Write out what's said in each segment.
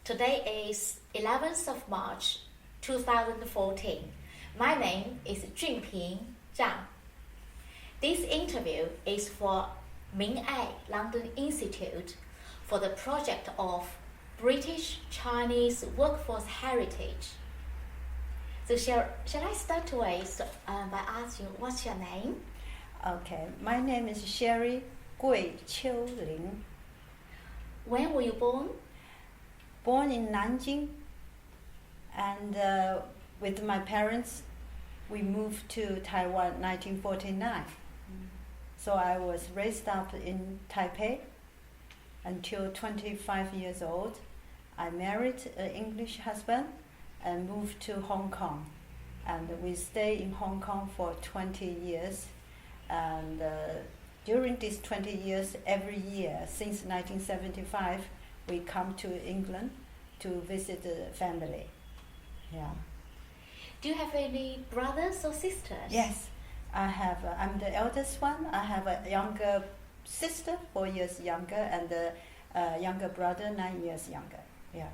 Today is 11th of March 2014. My name is Junping Zhang. This interview is for Ming-ai London Institute for the project of British Chinese Workforce Heritage. So shall I start with by asking what's your name? Okay, my name is Sherry Kuei-Chan. When were you born? Born in Nanjing, and with my parents, we moved to Taiwan 1949. So I was raised up in Taipei until 25 years old. I married an English husband and moved to Hong Kong. And we stayed in Hong Kong for 20 years. And during these 20 years, every year since 1975, we come to England to visit the family. Yeah. Do you have any brothers or sisters? Yes, I have. I'm the eldest one. I have a younger sister, 4 years younger, and a younger brother, 9 years younger. Yeah.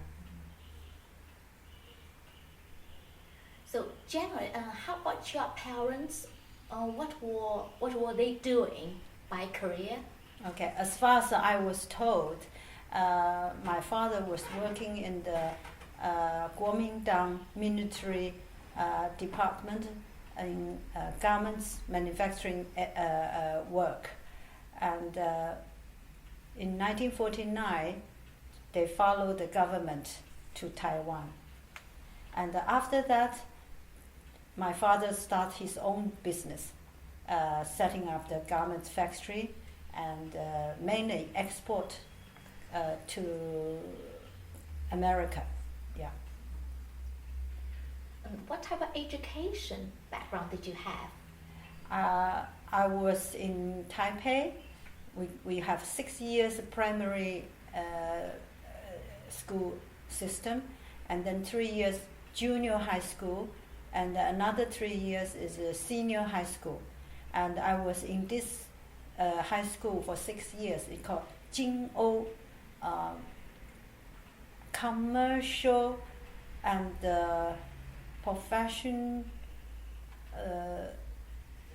So generally, how about your parents? What were they doing by career? Okay, as far as I was told, my father was working in the Kuomintang military department in garments manufacturing work. And in 1949, they followed the government to Taiwan. And after that, my father started his own business, setting up the garment factory and mainly export to America. Yeah. What type of education background did you have? I was in Taipei. We have 6 years primary school system, and then 3 years junior high school, and another 3 years is a senior high school. And I was in this high school for 6 years. It's called Jing'ou Commercial and Profession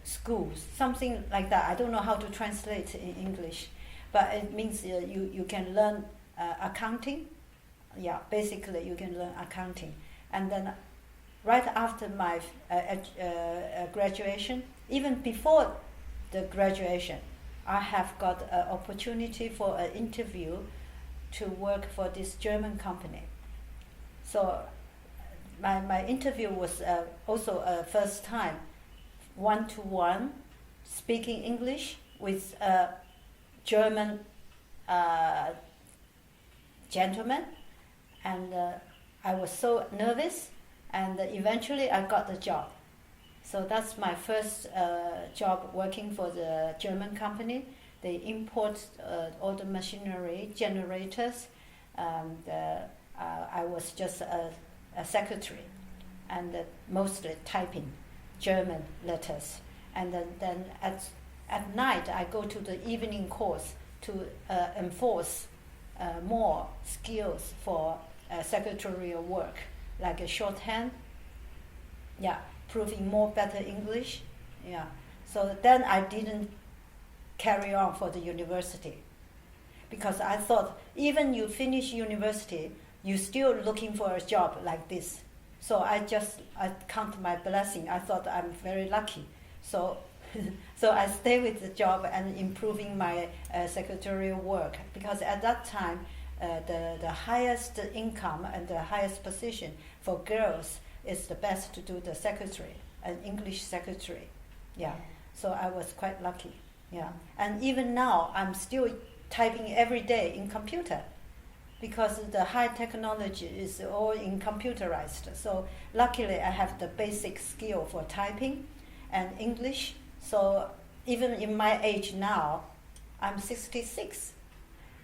Schools, something like that. I don't know how to translate in English, but it means you can learn accounting. Yeah, basically you can learn accounting. And then right after my graduation, even before the graduation, I have got an opportunity for an interview to work for this German company. So my interview was also a first time one-to-one speaking English with a German gentleman, and I was so nervous, and eventually I got the job. So that's my first job working for the German company. They import all the machinery, generators, and I was just a secretary, and mostly typing German letters. And then at night I go to the evening course to enforce more skills for secretarial work, like a shorthand, yeah, proving more better English, yeah. So then I didn't carry on for the university, because I thought even you finish university, you're still looking for a job like this. So I count my blessing. I thought I'm very lucky. So so I stay with the job and improving my secretarial work, because at that time the highest income and the highest position for girls is the best to do the secretary, an English secretary. Yeah. So I was quite lucky. Yeah. And even now I'm still typing every day in computer, because the high technology is all in computerized. So luckily I have the basic skill for typing and English. So even in my age now, I'm 66,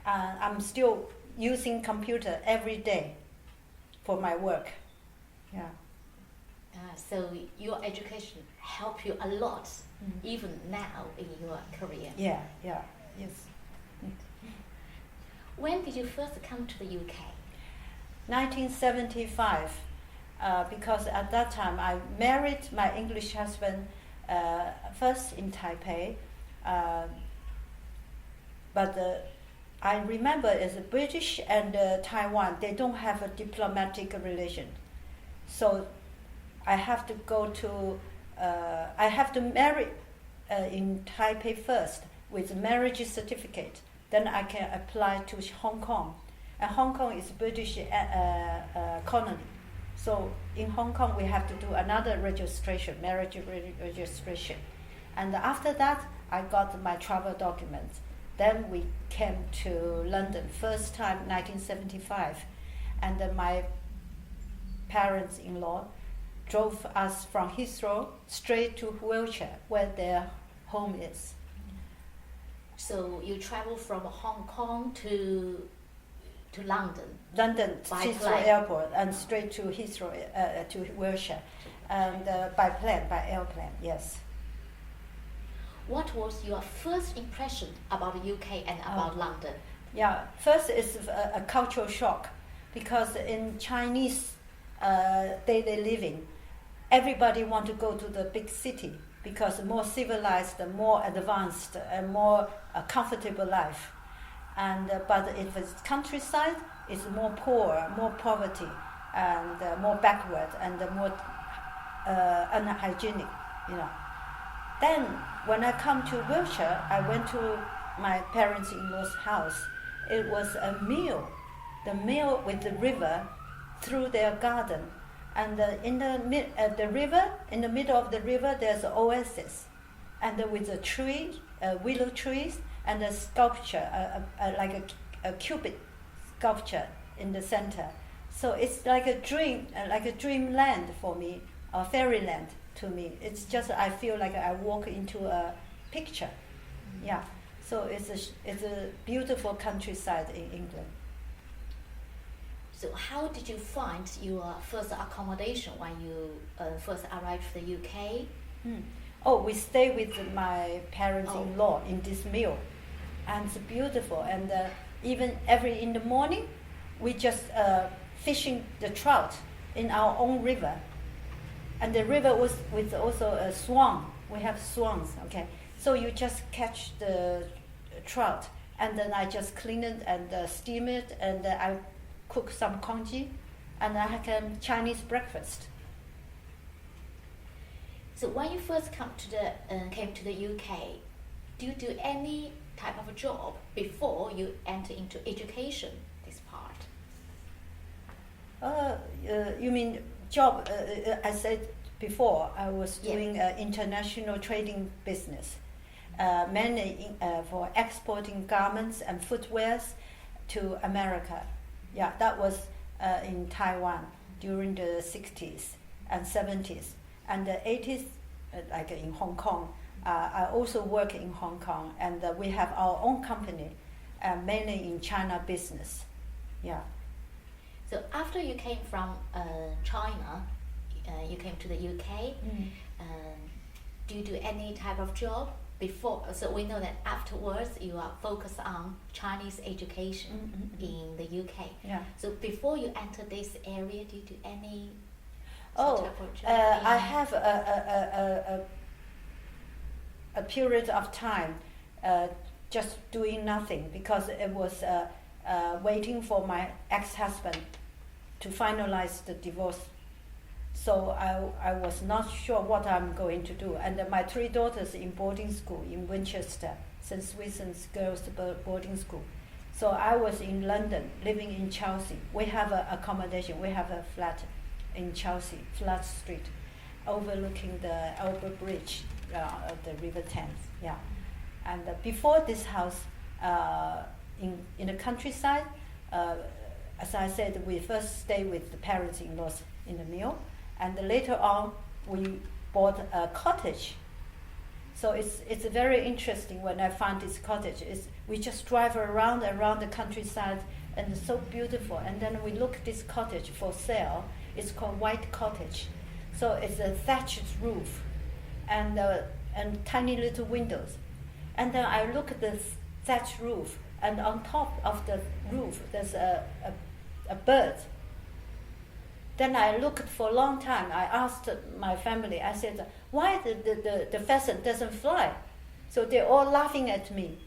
I'm still using computer every day for my work. Yeah. So your education helped you a lot, even now in your career. Yeah, yes. When did you first come to the UK? 1975, because at that time I married my English husband first in Taipei, but I remember as a British and Taiwan, they don't have a diplomatic relation. So I have to go to, I have to marry in Taipei first with a marriage certificate. Then I can apply to Hong Kong. And Hong Kong is British colony. So in Hong Kong, we have to do another registration, marriage registration. And after that, I got my travel documents. Then we came to London, first time 1975. And my parents-in-law drove us from Heathrow straight to Wiltshire, where their home is. So you travel from Hong Kong to London? London, by Heathrow plane. Airport, and straight to Heathrow, to Wiltshire. And by plane, by airplane, yes. What was your first impression about the UK and about London? Yeah, first it's a cultural shock, because in Chinese daily living, everybody want to go to the big city because more civilized, more advanced, and more comfortable life. And but if it's countryside, it's more poor, more poverty, and more backward, and more unhygienic, you know. Then when I come to Wiltshire, I went to my parents-in-law's house. It was a mill, the mill with the river through their garden, and in the river, in the middle of the river, there's an oasis, and with a tree, willow trees, and a sculpture, like a cupid sculpture in the center. So it's like a dreamland for me, a fairyland to me. It's just, I feel like I walk into a picture. Yeah. So it's a beautiful countryside in England. So how did you find your first accommodation when you first arrived to the UK? Oh, we stay with my parents-in-law in this mill, and it's beautiful. And even in the morning, we just fishing the trout in our own river. And the river was with also a swan. We have swans, okay. So you just catch the trout, and then I just clean it and steam it, and I cook some congee, and I have a Chinese breakfast. So when you first came to the UK, do you do any type of a job before you enter into education, this part? You mean job? I said before, I was doing international trading business, mainly for exporting garments and footwears to America. Yeah, that was in Taiwan during the 60s and 70s. And the 80s, like in Hong Kong, I also work in Hong Kong, and we have our own company, mainly in China business. Yeah. So after you came from China, you came to the UK. Do you do any type of job before? So we know that afterwards you are focused on Chinese education in the UK. Yeah. So before you enter this area, do you do any type of job? I have a period of time just doing nothing, because it was waiting for my ex-husband to finalize the divorce. So I was not sure what I'm going to do. And my 3 daughters in boarding school in Winchester, St. Swithin's Girls' Boarding School. So I was in London, living in Chelsea. We have an accommodation. We have a flat in Chelsea, Flood Street, overlooking the Elbow Bridge of the River Thames. Yeah. And before this house, in the countryside, as I said, we first stayed with the parents-in-laws in the mill, and later on we bought a cottage. So it's very interesting when I found this cottage. We just drive around the countryside, and it's so beautiful. And then we look at this cottage for sale. It's called White Cottage. So it's a thatched roof, and tiny little windows. And then I look at the thatched roof, and on top of the roof there's a bird Then I looked for a long time. I asked my family, I said, why the pheasant doesn't fly? So they're all laughing at me.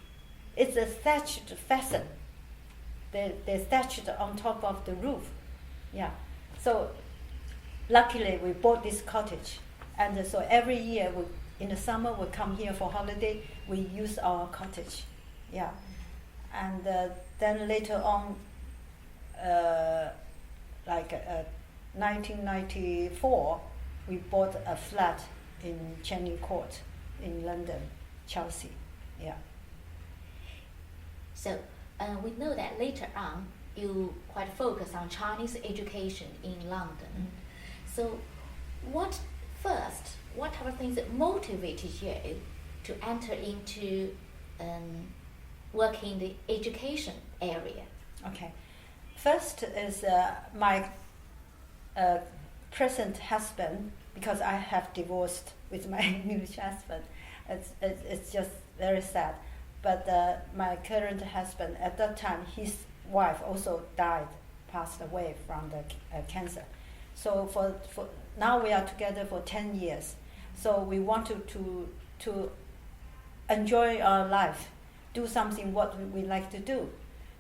It's a thatched pheasant. They're thatched on top of the roof. Yeah. So luckily we bought this cottage. And so every year in the summer we come here for holiday, we use our cottage. Yeah. And then later on, 1994, we bought a flat in Cheng Court in London, Chelsea. Yeah. So we know that later on you quite focus on Chinese education in London. So what type of things that motivated you to enter into work in the education area? Okay. First is my present husband, because I have divorced with my new husband. It's just very sad. But my current husband, at that time, his wife also passed away from the cancer. So for now we are together for 10 years. So we wanted to enjoy our life, do something what we like to do.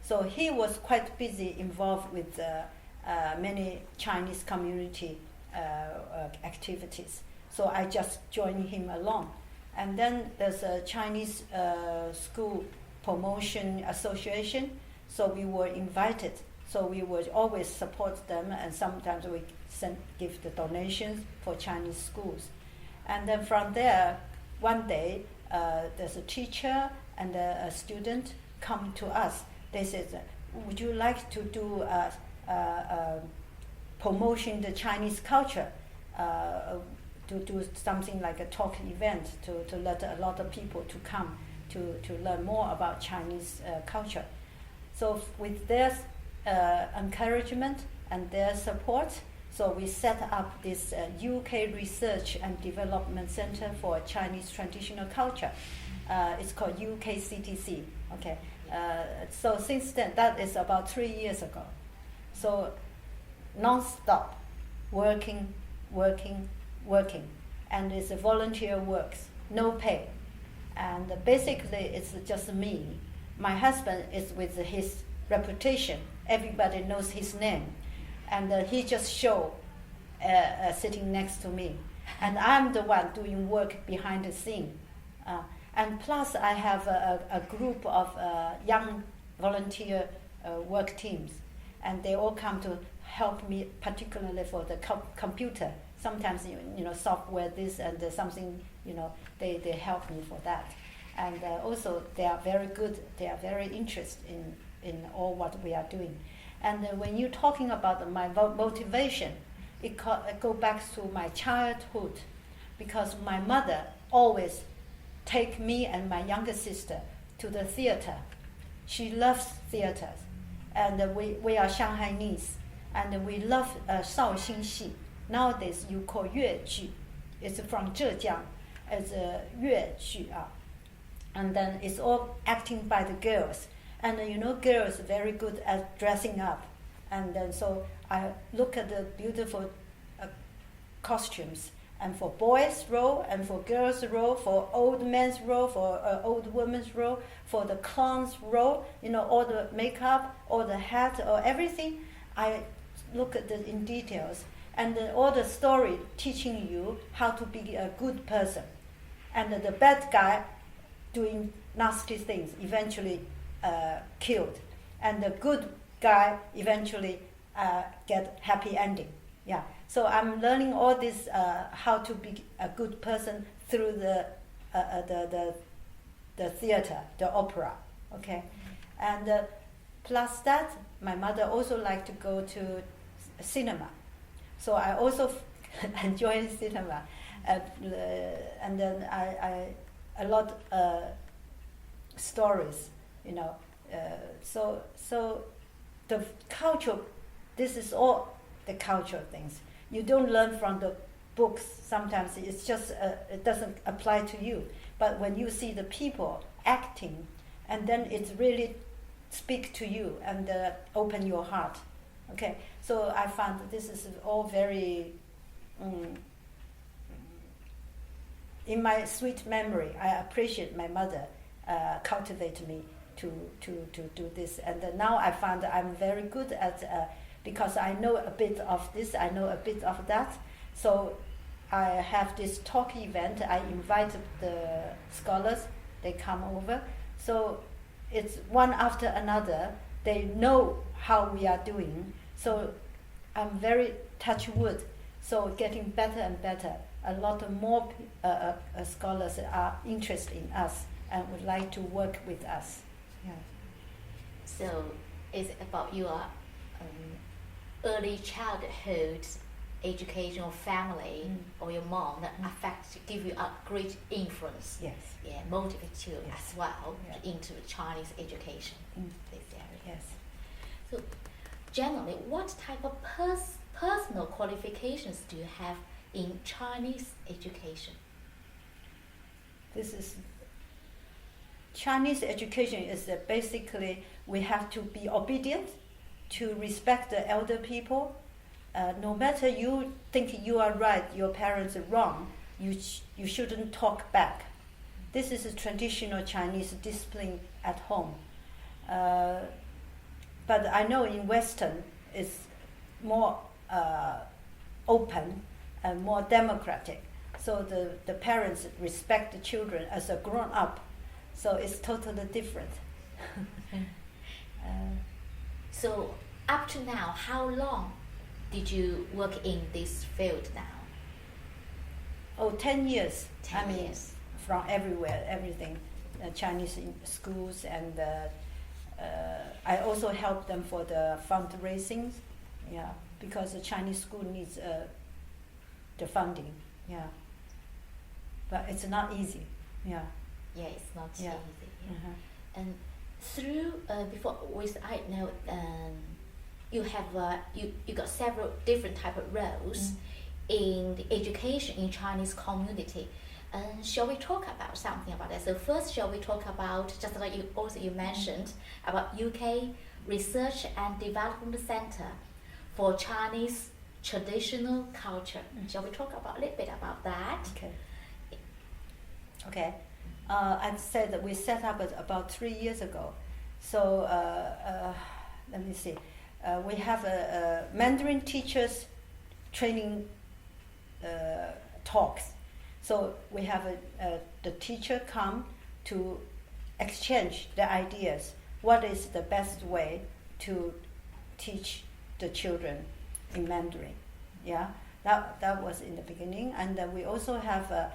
So he was quite busy, involved with many Chinese community activities. So I just joined him along. And then there's a Chinese school promotion association. So we were invited. So we would always support them, and sometimes we give the donations for Chinese schools. And then from there, one day, there's a teacher and a student come to us. They said, would you like to do promotion the Chinese culture, to do something like a talk event to let a lot of people to come to learn more about Chinese culture. So with their encouragement and their support, so we set up this UK Research and Development Center for Chinese Traditional Culture. It's called UKCTC. Okay. So since then, that is about 3 years ago. So non-stop, working, and it's a volunteer works, no pay. And basically it's just me. My husband is with his reputation. Everybody knows his name. And he just sitting next to me. And I'm the one doing work behind the scene. And plus I have a group of young volunteer work teams. And they all come to help me, particularly for the computer. Sometimes, software this and something, they help me for that. And also they are very good. They are very interested in all what we are doing. And when you're talking about my motivation, it go back to my childhood, because my mother always take me and my younger sister to the theater. She loves theaters, and we are Shanghainese, and we love 绍兴戏. Nowadays you call 粤剧. It's from Zhejiang. It's a 粤剧. And then it's all acting by the girls. And girls are very good at dressing up. And then so I look at the beautiful costumes. And for boys' role, and for girls' role, for old men's role, for old women's role, for the clown's role, all the makeup, all the hat, or everything, I look at it in details. And then all the story teaching you how to be a good person. And the bad guy doing nasty things, eventually killed. And the good guy eventually get happy ending. Yeah. So I'm learning all this, how to be a good person through the theater, the opera. Okay. And plus that, my mother also liked to go to cinema. So I also enjoy cinema. And then I a lot stories, So the culture, this is all the cultural things. You don't learn from the books. Sometimes it's just it doesn't apply to you. But when you see the people acting, and then it really speaks to you and open your heart. Okay, so I found that this is all very, in my sweet memory, I appreciate my mother cultivate me to do this. And now I found that I'm very good at, because I know a bit of this, I know a bit of that. So I have this talk event, I invite the scholars, they come over. So it's one after another, they know how we are doing. So I'm very touch wood, so getting better and better. A lot of more scholars are interested in us and would like to work with us. Yeah. So is it about your early childhood education or family or your mom that give you a great influence? Yes. Yeah, motivate you as well into Chinese education. This area. Yes. So generally, what type of personal qualifications do you have in Chinese education? This is Chinese education is that basically we have to be obedient, to respect the elder people. No matter you think you are right, your parents are wrong, you shouldn't talk back. This is a traditional Chinese discipline at home. But I know in Western it's more open and more democratic. So the parents respect the children as a grown-up. So it's totally different. So up to now, how long did you work in this field now? Oh, 10 years. 10 years. From everywhere, everything. Chinese in schools, and I also help them for the fundraising. Yeah, because the Chinese school needs the funding. Yeah. But it's not easy. Yeah. Yeah, it's not easy. Uh-huh. And through before with I know you have you got several different type of roles in the education in Chinese community. Shall we talk about something about that? So first, shall we talk about, just like you mentioned about UK Research and Development Center for Chinese traditional culture. Shall we talk about a little bit about that? Okay. I said that we set up it about 3 years ago. So let me see. We have a Mandarin teachers training talks. So we have the teacher come to exchange the ideas. What is the best way to teach the children in Mandarin? Yeah, that was in the beginning. And we also have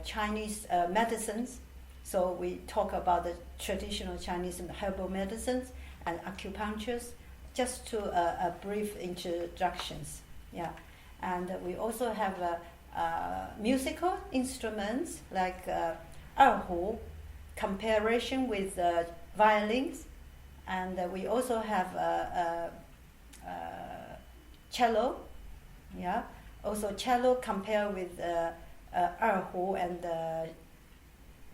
Chinese medicines. So we talk about the traditional Chinese herbal medicines and acupunctures, just to brief introductions. Yeah, and we also have musical instruments like erhu, comparison with violins, and we also have cello. Yeah, also cello compare with erhu and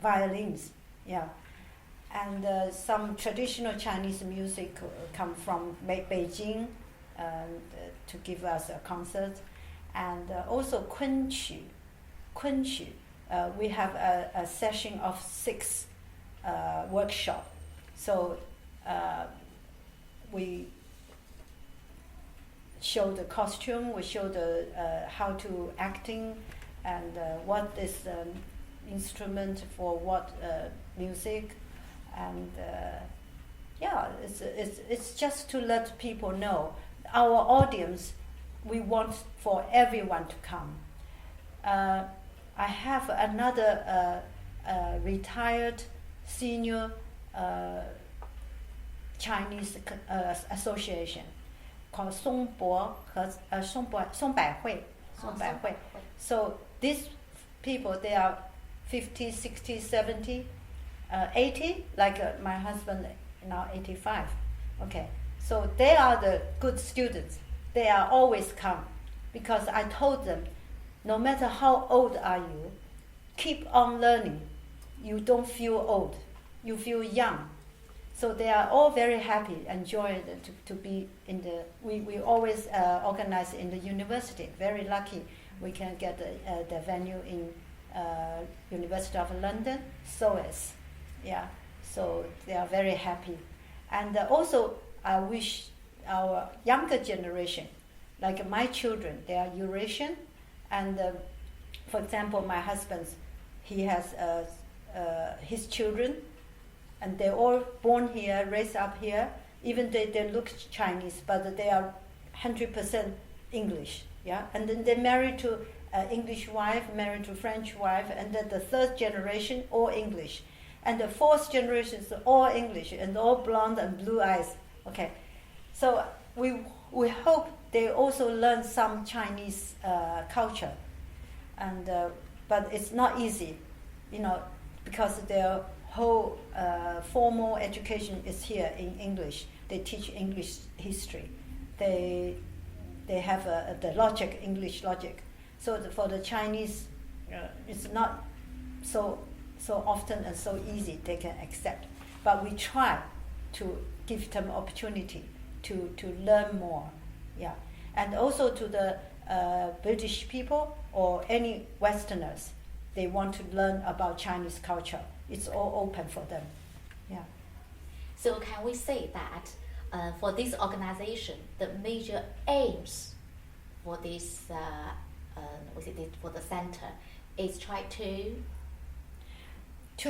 violins. Yeah, and some traditional Chinese music come from Beijing to give us a concert. And also Kunqu. We have a session of 6 workshop. So we show the costume, we show the how to acting, and what is instrument for what music, and yeah, it's just to let people know our audience. We want for everyone to come. I have another retired senior Chinese association called Songbo Songbaihui. So these people, they are 50, 60, 70, 80, like my husband now 85. Okay, so they are the good students. They are always come, because I told them, no matter how old are you, keep on learning. You don't feel old, you feel young. So they are all very happy, enjoy to be in the. We always organize in the university. Very lucky we can get the venue in University of London, SOAS. Yeah, so they are very happy, and also I wish our younger generation, like my children, they are Eurasian, and for example, my husband, he has his children, and they're all born here, raised up here. Even they look Chinese, but they are 100% English. Yeah, and then they married to English wife, married to French wife, and then the third generation all English, and the fourth generation is all English and all blonde and blue eyes. Okay, so we hope they also learn some Chinese culture, and but it's not easy, because their whole formal education is here in English. They teach English history. They have the logic, English logic. So for the Chinese, it's not so often and so easy they can accept. But we try to give them opportunity to learn more. Yeah, and also to the British people or any Westerners, they want to learn about Chinese culture. It's all open for them. Yeah. So can we say that for this organization, the major aims for this for the center is try to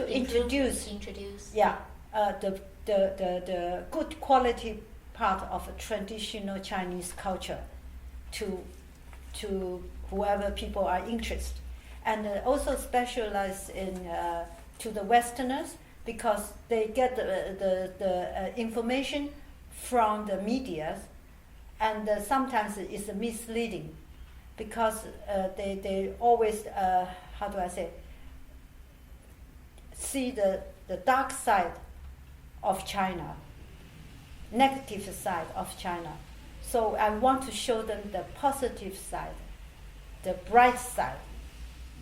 introduce yeah the good quality part of a traditional Chinese culture to whoever people are interested, and also specialize in to the Westerners, because they get the information from the media, and sometimes it's misleading, because they always how do I say, see the dark side of China, negative side of China. So I want to show them the positive side, the bright side,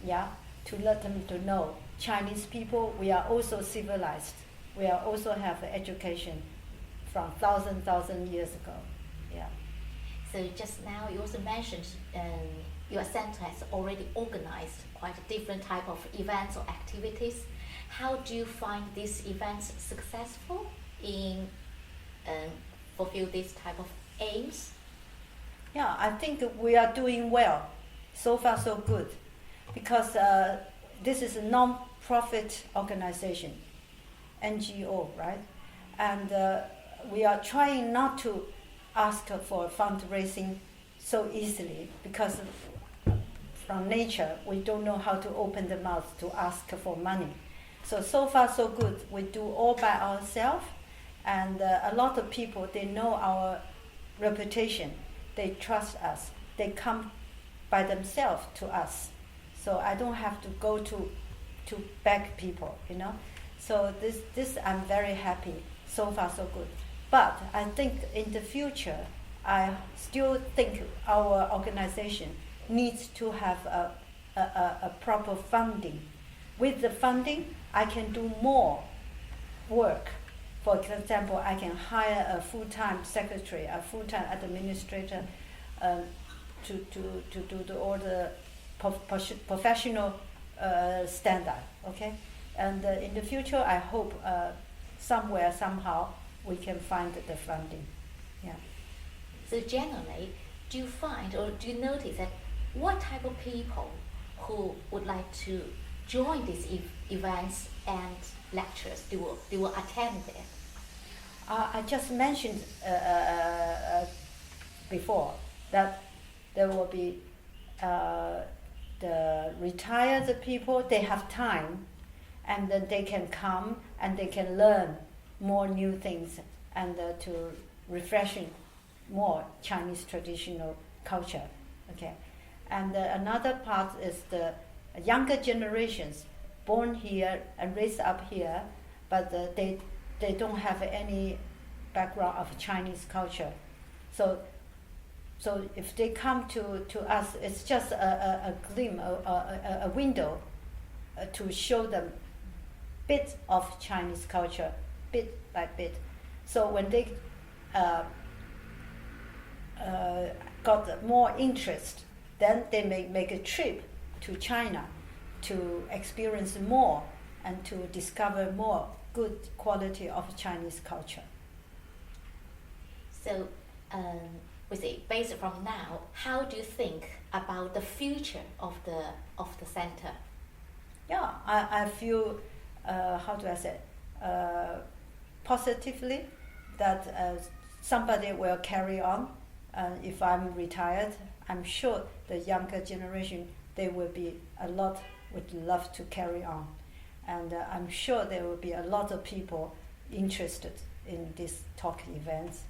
yeah, to let them to know Chinese people, we are also civilized. We are also have education from thousand years ago. Yeah. So just now you also mentioned your center has already organized quite a different type of events or activities. How do you find these events successful in fulfill this type of aims? Yeah, I think we are doing well. So far, so good, because this is a non-profit organization, NGO, right? And we are trying not to ask for fundraising so easily, because from nature we don't know how to open the mouth to ask for money. So far so good. We do all by ourselves, and a lot of people, they know our reputation. They trust us. They come by themselves to us. So I don't have to go to beg people, So this I'm very happy. So far so good. But I think in the future, I still think our organization needs to have a proper funding. With the funding, I can do more work. For example, I can hire a full-time secretary, a full-time administrator, to do all the professional standard. Okay, and in the future, I hope somewhere somehow we can find the funding. Yeah. So generally, do you find or do you notice that what type of people who would like to join these events and lectures they will attend there? I just mentioned before that there will be the retired people. They have time, and then they can come and they can learn more new things, and to refreshing more Chinese traditional culture. Okay, and another part is the younger generations born here and raised up here, but they don't have any background of Chinese culture. So if they come to us, it's just a glimpse, a window to show them bit of Chinese culture bit by bit. So when they got more interest, then they may make a trip to China to experience more and to discover more good quality of Chinese culture. So, we say, based from now, how do you think about the future of the center? Yeah, I feel, how do I say, positively that somebody will carry on. If I'm retired, I'm sure the younger generation, they will be would love to carry on. And I'm sure there will be a lot of people interested in these talk events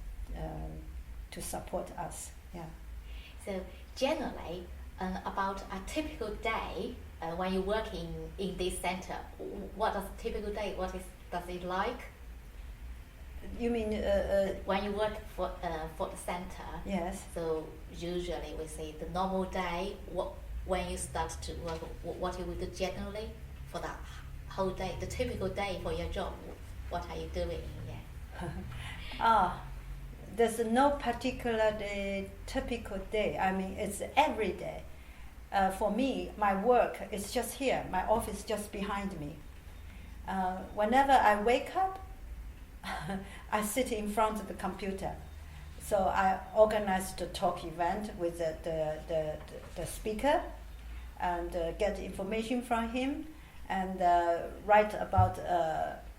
to support us. Yeah. So generally, about a typical day when you work in this center, what is a typical day? Does it like? You mean when you work for the center? Yes. So usually we say the normal day. When you start to work, what you will do generally for that whole day? The typical day for your job. What are you doing? Yeah. There's no particular typical day. I mean, it's every day. For me, my work is just here. My office is just behind me. Whenever I wake up, I sit in front of the computer. So I organize the talk event with the speaker and get information from him and write about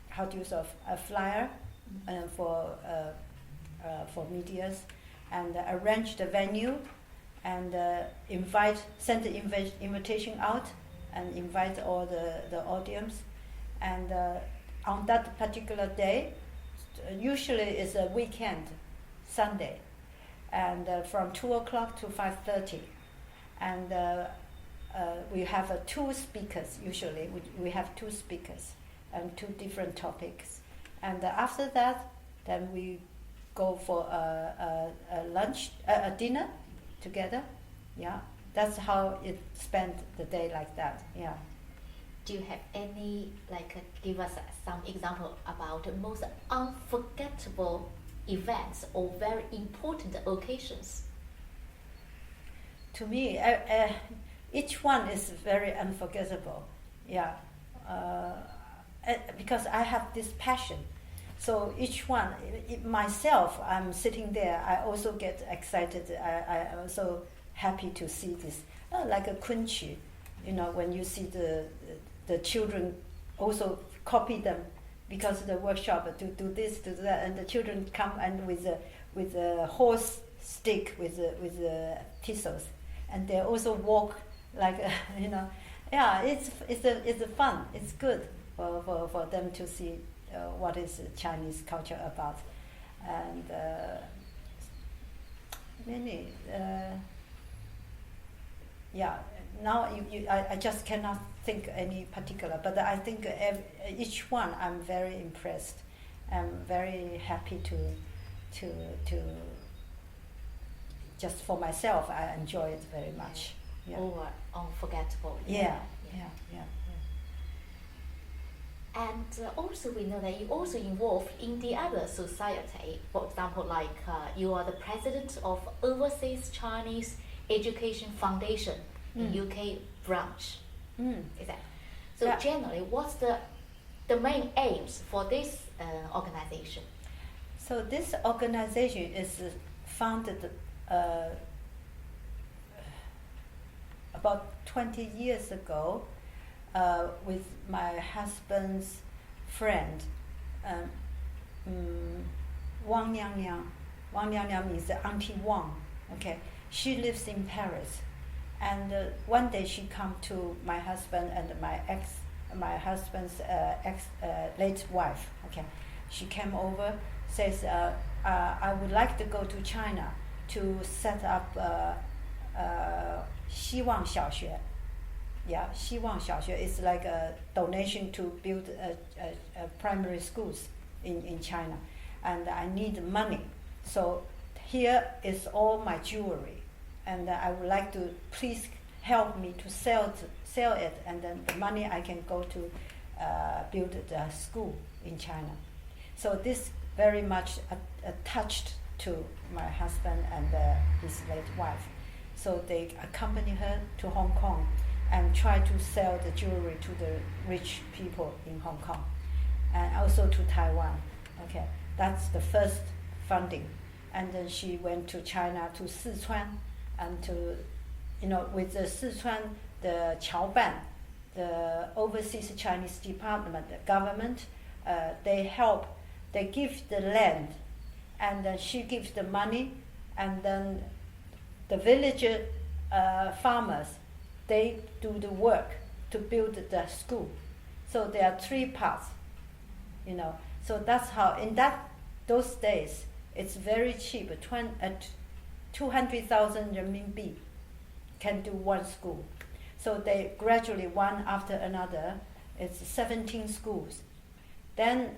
how to use a flyer for medias and arrange the venue and send the invitation out and invite all the audience. And on that particular day, usually it's a weekend, Sunday, and from 2 o'clock to 5:30, and we have two speakers. Usually, we have two speakers and two different topics, and after that, then we go for a lunch, a dinner together. Yeah, that's how it spent the day like that. Yeah. Do you have any, give us some example about the most unforgettable events or very important occasions? To me, each one is very unforgettable. Yeah, because I have this passion. So each one, myself, I'm sitting there, I also get excited. I'm also happy to see this. Like a kunchi, when you see the children also copy them because of the workshop to do this, to do that, and the children come and with a horse stick with the thistles, and they also walk like yeah, it's a fun. It's good for them to see what is Chinese culture about, and many yeah. Now I just cannot think any particular, but I think each one I'm very impressed. I'm very happy to just for myself. I enjoy it very much. Yeah. Or unforgettable. Yeah. And also we know that you also involved in the other society. For example, you are the president of Overseas Chinese Education Foundation in UK branch. Is that? So yeah. Generally, what's the main aims for this organization? So this organization is founded about 20 years ago with my husband's friend, Wang Liang Liang. Wang Liang Liang means Auntie Wang. Okay, she lives in Paris. And one day she come to my husband and my husband's late wife. Okay, she came over, says, I would like to go to China to set up 希望小学. Yeah, 希望小学 is like a donation to build primary schools in China, and I need money. So here is all my jewelry. And I would like to please help me to sell it, and then the money I can go to build the school in China. So this very much touched to my husband and his late wife. So they accompany her to Hong Kong and try to sell the jewelry to the rich people in Hong Kong and also to Taiwan. Okay, that's the first funding. And then she went to China, to Sichuan, and to, with the Sichuan, the Qiaoban, the overseas Chinese department, the government, they give the land, and then she gives the money, and then the village farmers, they do the work to build the school. So there are three parts, So that's how, in those days, it's very cheap. 200,000 renminbi can do one school. So they gradually, one after another, it's 17 schools. Then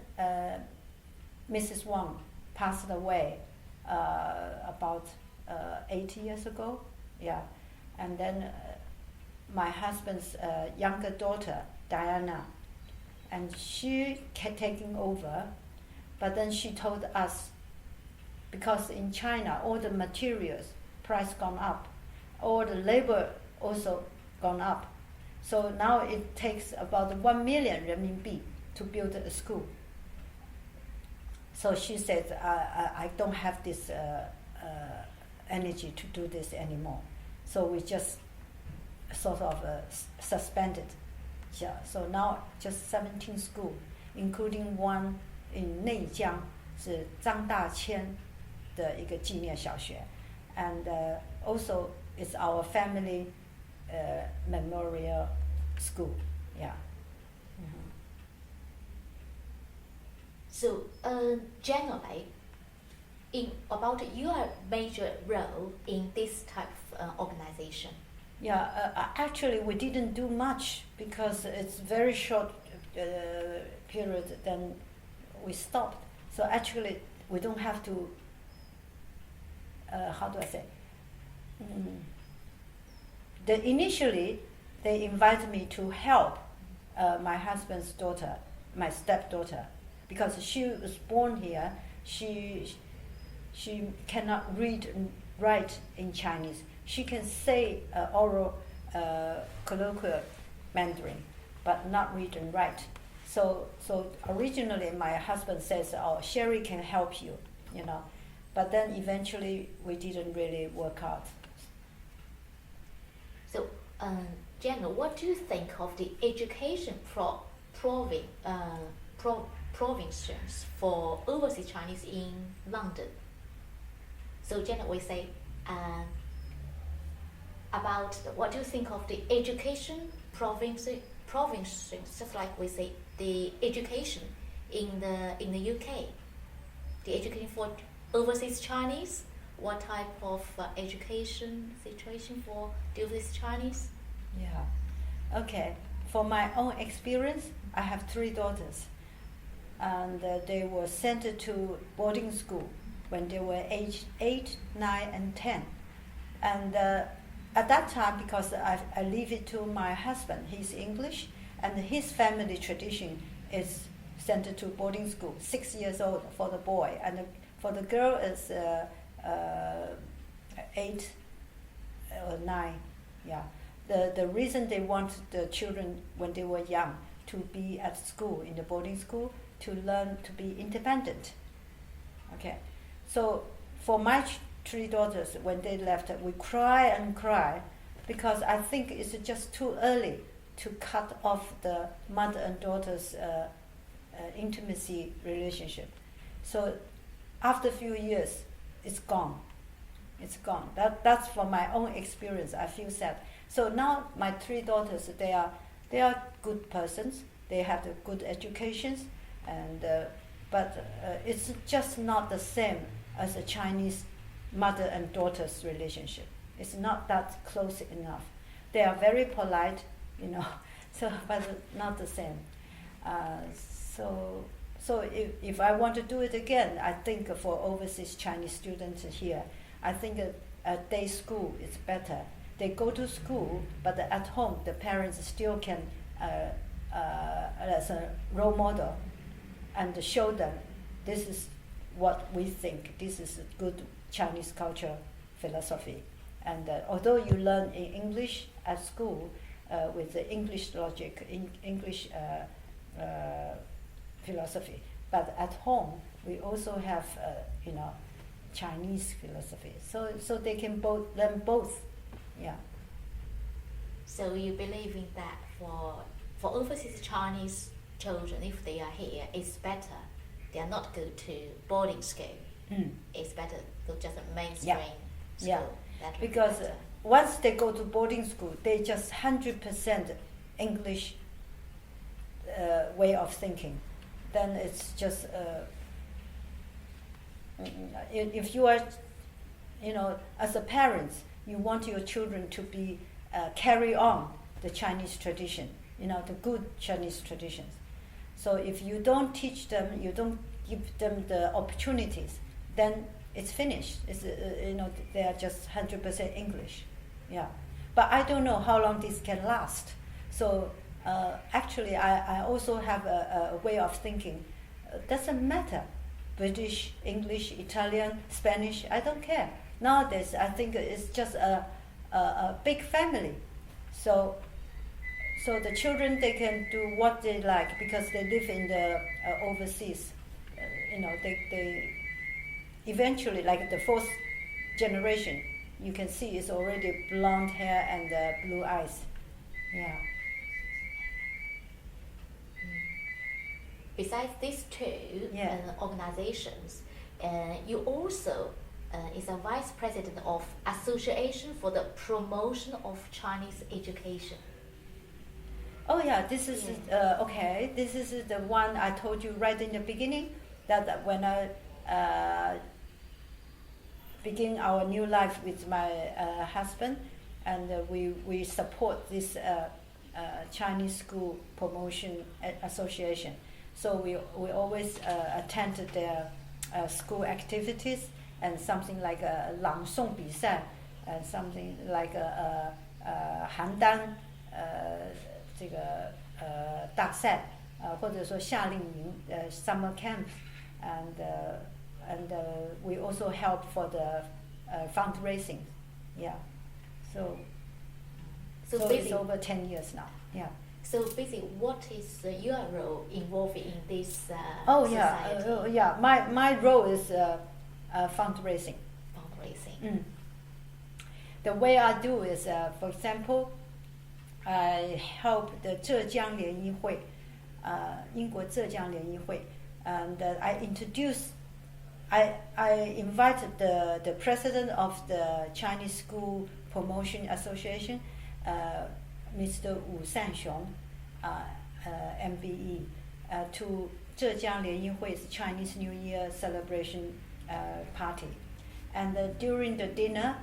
Mrs. Wang passed away about 80 years ago. Yeah. And then my husband's younger daughter, Diana, and she kept taking over. But then she told us, because in China all the materials price gone up, all the labor also gone up. So now it takes about 1 million renminbi to build a school. So she said, I don't have this energy to do this anymore. So we just sort of suspended. Yeah, so now just 17 schools, including one in Nanjing, 是张大千的一个纪念小学, and also it's our family memorial school. Yeah. Mm-hmm. So generally, about your major role in this type of organization. Yeah, actually we didn't do much because it's very short period, then we stopped. So actually we don't have to, how do I say? Initially they invited me to help my husband's daughter, my stepdaughter, because she was born here. She cannot read and write in Chinese. She can say oral colloquial Mandarin, but not read and write. So originally my husband says, "Oh, Sherry can help you," But then eventually we didn't really work out. So, Jenna, what do you think of the education provisions for overseas Chinese in London? So, Jenna, we say about what do you think of the education provinces? Just like we say the education in the UK, the education for overseas Chinese. What type of education situation for the overseas Chinese? Yeah, okay. For my own experience, I have 3 daughters, and they were sent to boarding school when they were aged 8, 9, and 10. And at that time, because I leave it to my husband, he's English, and his family tradition is sent to boarding school, 6 years old for the boy, and for the girl is 8 or 9. Yeah. The reason they want the children when they were young to be at school, in the boarding school, to learn to be independent. Okay. So for my 3 daughters, when they left, we cry and cry because I think it's just too early to cut off the mother and daughter's intimacy relationship. So after a few years, it's gone. It's gone. That's from my own experience. I feel sad. So now my 3 daughters, they are good persons. They have the good educations, and but it's just not the same as a Chinese mother and daughter's relationship. It's not that close enough. They are very polite, so but not the same. So if I want to do it again, I think for overseas Chinese students here, I think a day school is better. They go to school, but at home the parents still can, as a role model, and show them this is what we think. This is a good Chinese culture philosophy. And although you learn in English at school with the English logic, English philosophy, but at home we also have Chinese philosophy. So they can learn both. Yeah. So you believe in that for overseas Chinese children, if they are here, it's better they are not go to boarding school. It's better go just a mainstream school. Yeah. Because once they go to boarding school, they just 100% English way of thinking. Then it's just if you are, as a parent, you want your children to be carry on the Chinese tradition, the good Chinese traditions. So if you don't teach them, you don't give them the opportunities, then it's finished. It's, they are just 100% English. Yeah. But I don't know how long this can last. So actually, I also have a way of thinking. Doesn't matter. British, English, Italian, Spanish, I don't care. Nowadays, I think it's just a big family. So the children, they can do what they like because they live in the overseas. They eventually, like the fourth generation, you can see it's already blonde hair and blue eyes. Yeah. Besides these two organizations, you also is a vice president of Association for the Promotion of Chinese Education. Oh yeah, this is okay. This is the one I told you right in the beginning that when I begin our new life with my husband, and we support this Chinese School Promotion Association. So we always attended their school activities and something like a 朗诵比赛, and something like a 邯郸这个大赛，或者说夏令营summer camp, and we also help for the fundraising. Yeah. So it's over 10 years now. Yeah. So basically, what is your role involved in this society? My role is fundraising. Fundraising. The way I do is, for example, I help the 浙江联谊会, 英国浙江联谊会, and I invited the president of the Chinese School Promotion Association, Mr. Wu Sanxiong, MBE, to 浙江联谊会 Chinese New Year celebration party. And during the dinner,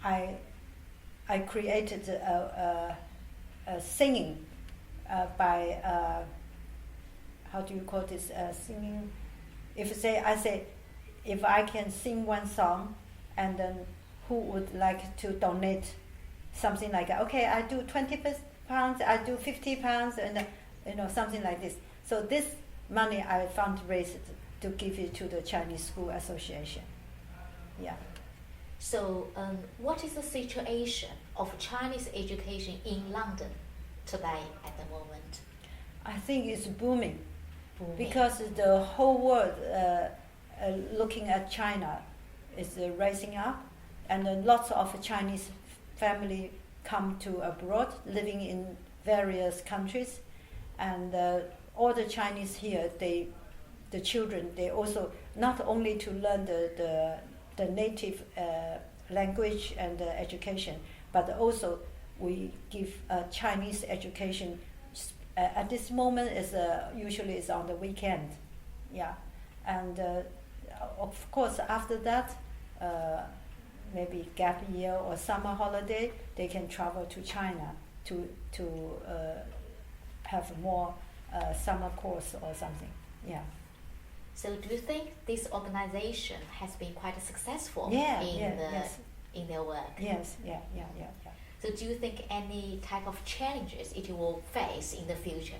I created a singing by how do you call this singing? I say if I can sing one song, and then who would like to donate something like that? Okay, I do 20 pounds, I do 50 pounds, and something like this. So this money I fundraised to give it to the Chinese School Association. Yeah. So what is the situation of Chinese education in London today at the moment? I think it's booming. Because the whole world looking at China is rising up, and lots of Chinese family come to abroad, living in various countries, and all the Chinese here, the children, they also not only to learn the native language and education, but also we give Chinese education. At this moment, is usually is on the weekend, yeah, and of course after that, maybe gap year or summer holiday, they can travel to China to have more summer course or something, yeah. So do you think this organization has been quite successful in their work? Yes, yeah. So do you think any type of challenges it will face in the future?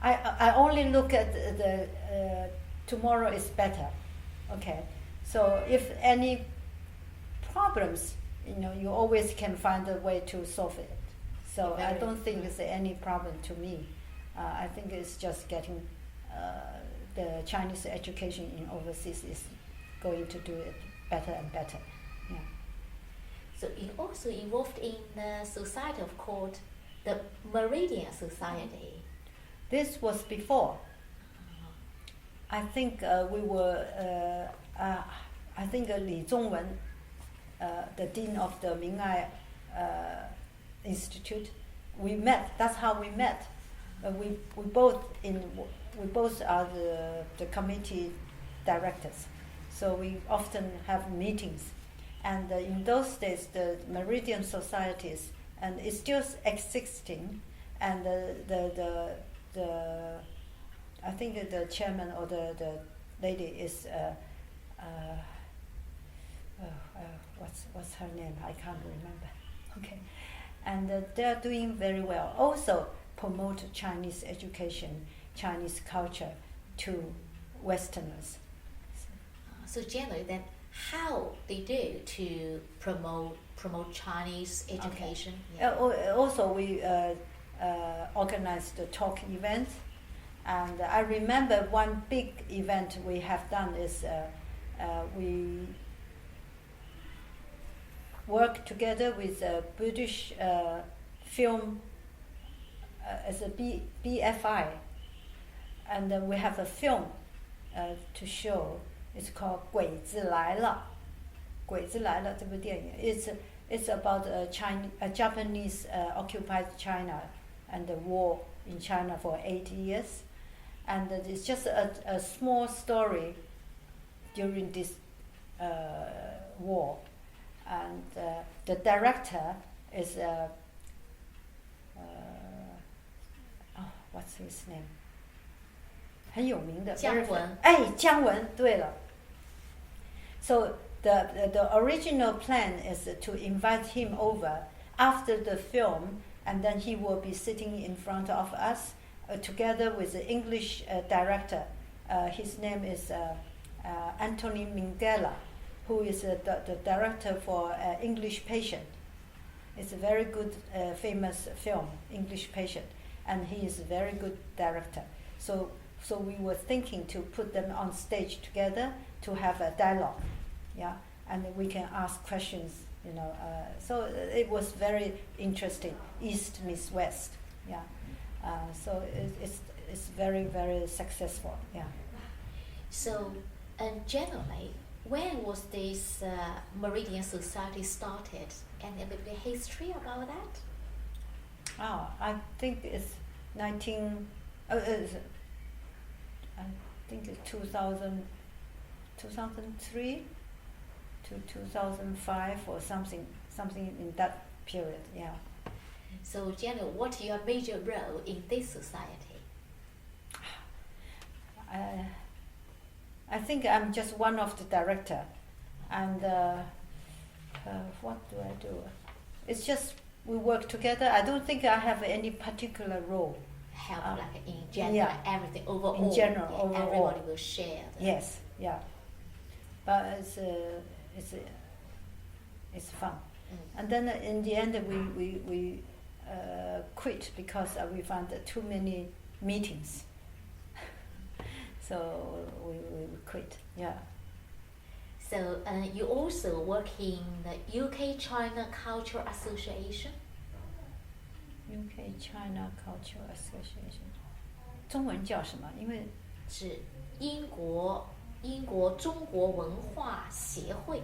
I only look at the tomorrow is better. Okay, so if any problems, you always can find a way to solve it. So I don't think it's any problem to me. I think it's just getting the Chinese education in overseas is going to do it better and better. Yeah. So you also involved in the society of called the Meridian Society. This was before. I think we were. I think Li Zhongwen, the dean of the Ming-ai Institute, we met. That's how we met. We both are the committee directors, so we often have meetings. And in those days, the Meridian societies, and it's still existing, and the I think the chairman or the lady is what's her name? I can't remember. Okay, and they're doing very well. Also promote Chinese education, Chinese culture to Westerners. So generally, then, how they do to promote Chinese education? Okay. Yeah. Also, we organized the talk events, and I remember one big event we have done is we work together with a British film as a BFI, and we have a film to show. It's called 鬼子来了. 鬼子来了 这部电影. It's about Japanese occupied China and the war in China for 80 years, and it's just a small story during this war, and the director is what's his name? 很有名的姜文。姜文，对了。So the original plan is to invite him over after the film, and then he will be sitting in front of us together with the English director. His name is Anthony Minghella, who is the director for English Patient. It's a very good, famous film, English Patient, and he is a very good director. So we were thinking to put them on stage together to have a dialogue, yeah, and we can ask questions, so it was very interesting. East meets West, yeah. So it's very, very successful, yeah. So, generally, when was this Meridian Society started, and a little bit history about that? I think it's 2003 to 2005 or something in that period, yeah. So, Jenny, what is your major role in this society? I think I'm just one of the director, and what do I do? It's just we work together. I don't think I have any particular role. Help, like in general, yeah. Everything overall. In general, overall. Everybody will share. Yes, yeah. But it's fun. And then in the end we quit because we found too many meetings. So we quit. Yeah. So you also work in the UK China Cultural Association. UK China Cultural Association， 中文叫什么？因为是英国中国文化协会。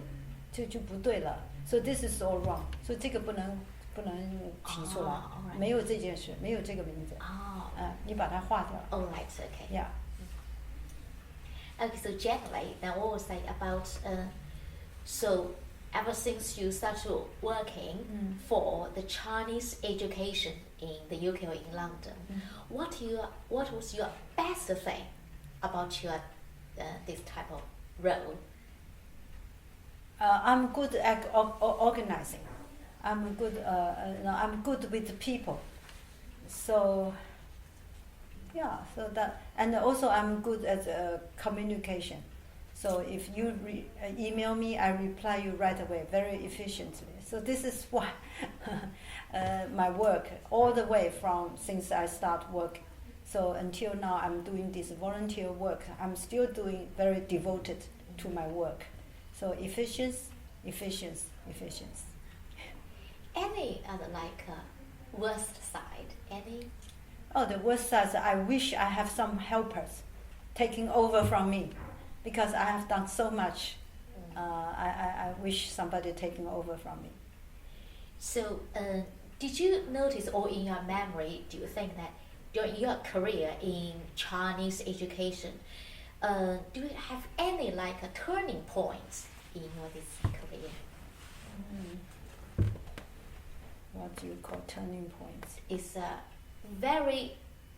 就不对了。So this is all wrong. 所以这个不能提出来，没有这件事，没有这个名字。你把它划掉。Oh, right, okay. Yeah. Okay, so generally, then what was like about so ever since you started working for the Chinese education in the UK or in London, what was your best thing about your this type of role? I'm good at organizing. I'm good with people. So yeah, so that, and also I'm good at communication. So if you email me, I reply you right away, very efficiently. So this is why my work, all the way from since I start work. So until now, I'm doing this volunteer work. I'm still doing very devoted to my work. So efficiency. Any other worst side? Any? Oh, the worst side, I wish I have some helpers taking over from me, because I have done so much. I wish somebody taking over from me. So, did you notice, or in your memory, do you think that during your career in Chinese education, do you have any turning points in your this career? What do you call turning points? Is very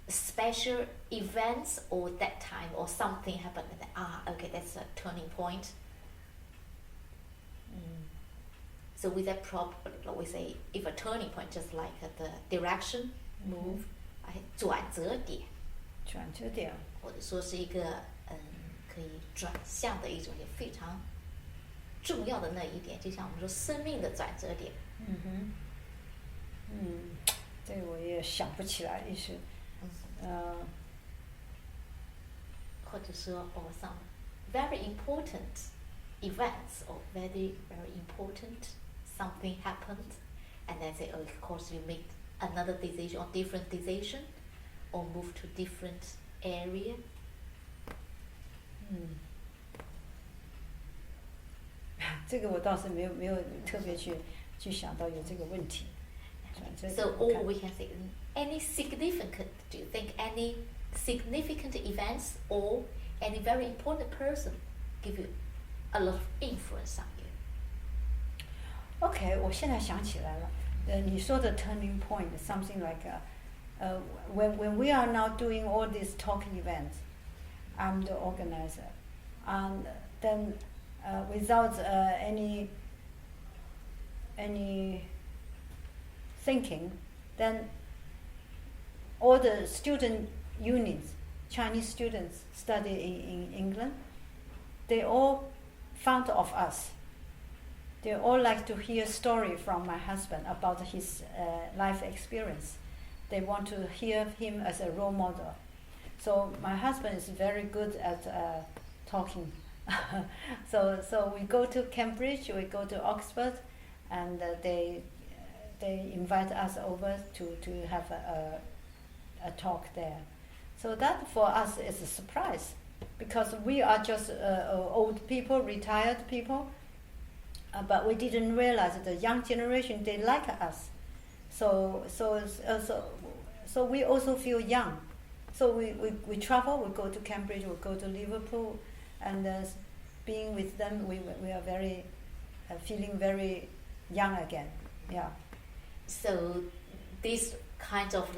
special events, or that time, or something happened that okay, that's a turning point. So with that, probably we say if a turning point, just like the direction move, 转折点，转折点，或者说是一个可以转向的一种也非常重要的那一点，就像我们说生命的转折点。这我也想不起来一时。或者说some very important events, or very important something happened, and then say, of course you make another decision or different decision, or move to different area. 这个我倒是没有特别去想到有这个问题。So all we can say, any significant, do you think any significant events or any very important person give you a lot of influence on you? Okay, 我现在想起来了。你说的 turning point, something like when we are now doing all these talking events, I'm the organizer, and then without any thinking, then all the student units, Chinese students study in England, they all found of us. They all like to hear story from my husband about his life experience. They want to hear him as a role model. So my husband is very good at talking. So we go to Cambridge, we go to Oxford, and they invite us over to have a talk there. So that for us is a surprise, because we are just old people, retired people, but we didn't realize that the young generation, they like us. So we also feel young. So we travel, we go to Cambridge, we go to Liverpool, and being with them, we are very feeling very young again. Yeah. So this kind of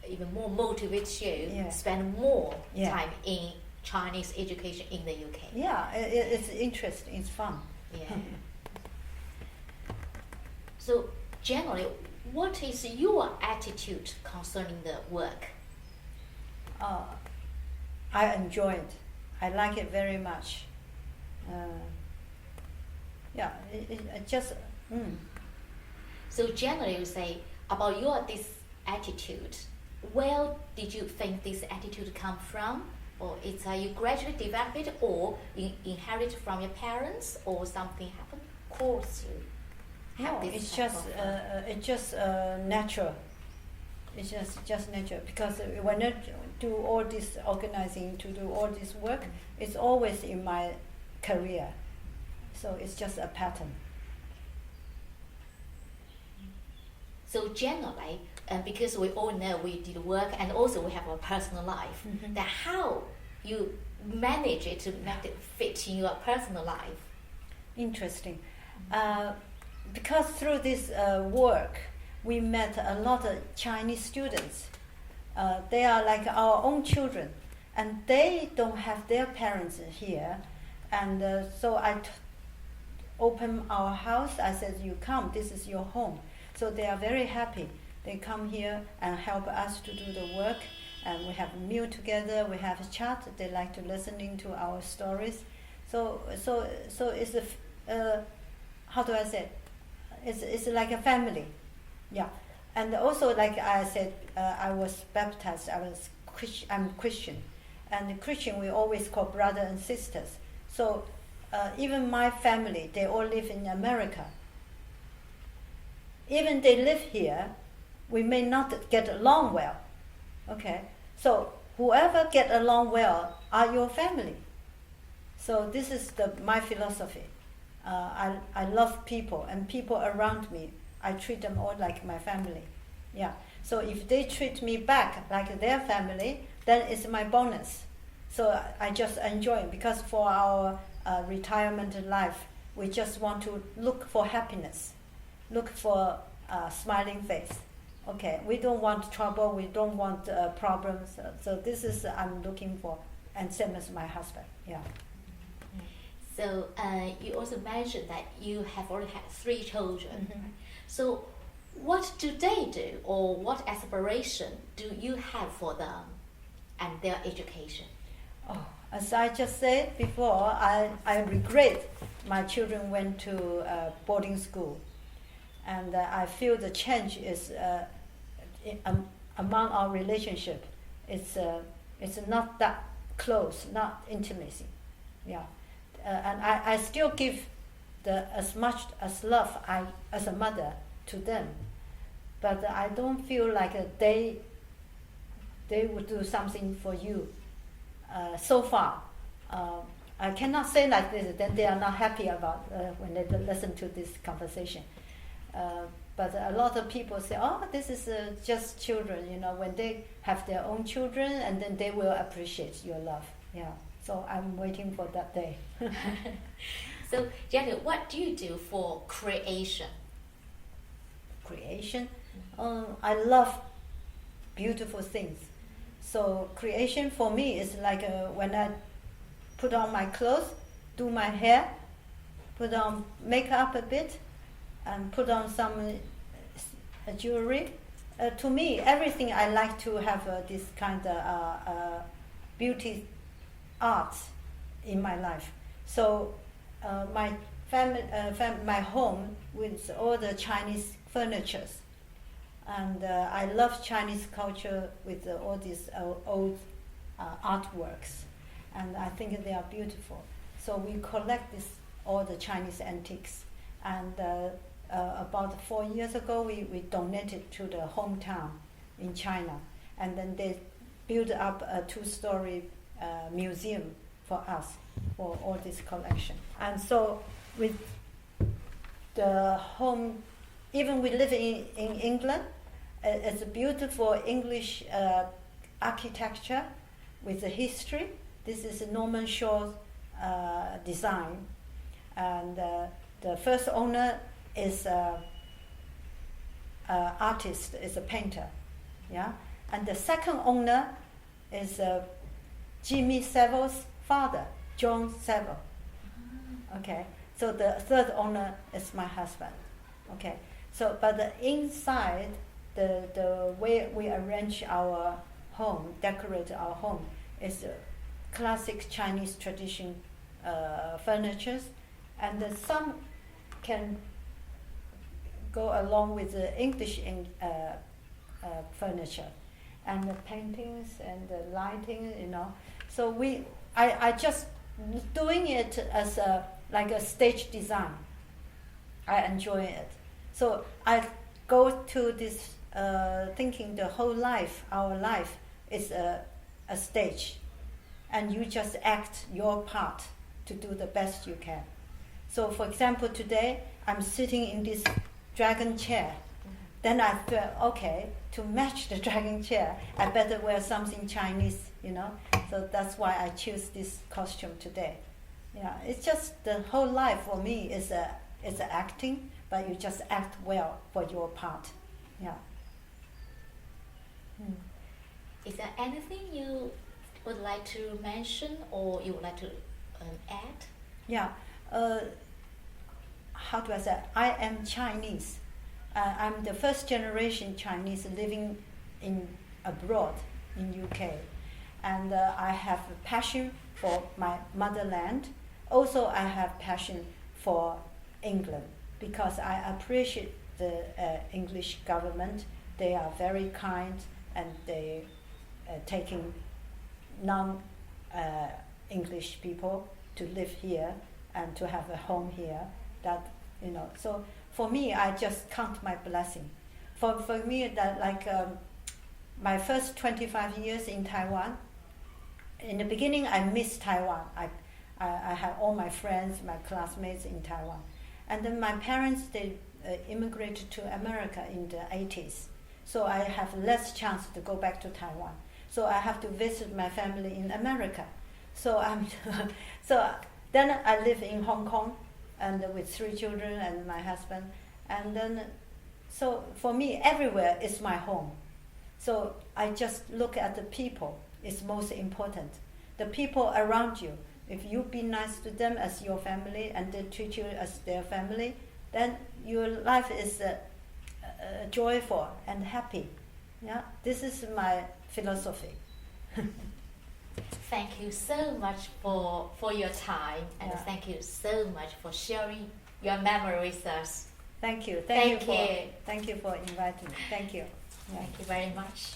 even more motivates you Yeah. spend more Yeah. time in Chinese education in the UK. Yeah, it's interesting, it's fun. Yeah. So generally, what is your attitude concerning the work? I enjoy it. I like it very much. Yeah, it just. So generally, you say about your this attitude. Where did you think this attitude come from, or it's you gradually develop it, or inherit from your parents, or something happened cause you? No, it's just natural. It's just natural, because when I do all this organizing, to do all this work, it's always in my career. So it's just a pattern. So generally, because we all know we did work and also we have a personal life, that how you manage it to make it fit in your personal life? Interesting. Because through this work, we met a lot of Chinese students. They are like our own children, and they don't have their parents here. And so I opened our house. I said, "You come. This is your home." So they are very happy. They come here and help us to do the work, and we have a meal together. We have a chat. They like to listening to our stories. So it's how do I say? It's like a family, yeah. And also, like I said, I was baptized. I'm Christian, and Christian we always call brother and sisters. So even my family, they all live in America. Even they live here, we may not get along well. Okay, so whoever get along well are your family. So this is my philosophy. I love people, and people around me, I treat them all like my family. Yeah. So if they treat me back like their family, then it's my bonus. So I just enjoy it, because for our retirement life, we just want to look for happiness, look for smiling face. Okay, we don't want trouble, we don't want problems. So this is I'm looking for, and same as my husband. Yeah. So you also mentioned that you have already had 3 children. Mm-hmm. So what do they do, or what aspiration do you have for them and their education? Oh, as I just said before, I regret my children went to boarding school, and I feel the change is among our relationship. It's not that close, not intimacy. Yeah. And I still give as much as love as a mother to them, but I don't feel like they would do something for you. So far, I cannot say like this. Then they are not happy about when they listen to this conversation. But a lot of people say, "Oh, this is just children." You know, when they have their own children, and then they will appreciate your love. Yeah. So I'm waiting for that day. So, Jenny, what do you do for creation? Creation? I love beautiful things. So creation for me is like when I put on my clothes, do my hair, put on makeup a bit, and put on some jewelry. To me, everything I like to have this kind of beauty arts in my life. So my family, my home with all the Chinese furnitures, and I love Chinese culture with all these old artworks, and I think they are beautiful. So we collect all the Chinese antiques, and about 4 years ago we donated to the hometown in China, and then they built up a 2-story museum for us, for all this collection. And so with the home, even we live in England, it's a beautiful English architecture with the history. This is Norman Shaw's design, and the first owner is artist, is a painter, yeah, and the second owner is Jimmy Saville's father, John Saville. Okay, so the third owner is my husband. Okay, so but the inside, the way we arrange our home, decorate our home, is classic Chinese tradition furnitures, and some can go along with the English furniture, and the paintings and the lighting, you know. So I just doing it as like a stage design. I enjoy it. So I go to this thinking the whole life, our life is a stage, and you just act your part to do the best you can. So for example, today I'm sitting in this dragon chair. Then I felt, okay, to match the dragon chair, I better wear something Chinese, you know. So that's why I choose this costume today. Yeah, it's just the whole life for me is acting, but you just act well for your part. Yeah. Is there anything you would like to mention, or you would like to add? Yeah. How do I say? I am Chinese. I'm the first generation Chinese living abroad in UK, and I have a passion for my motherland. Also, I have passion for England because I appreciate the English government. They are very kind and they taking non-English people to live here and to have a home here. That so for me, I just count my blessing. For me, that my first 25 years in Taiwan. In the beginning, I missed Taiwan. I had all my friends, my classmates in Taiwan, and then my parents they immigrated to America in the 80s. So I have less chance to go back to Taiwan. So I have to visit my family in America. So so then I live in Hong Kong, and with 3 children and my husband, and then so for me everywhere is my home. So I just look at the people. It's most important. The people around you. If you be nice to them as your family and they treat you as their family, then your life is joyful and happy. Yeah, this is my philosophy. Thank you so much for your time, and thank you so much for sharing your memory with us. Thank you. Thank you for inviting me. Thank you. Thank you very much.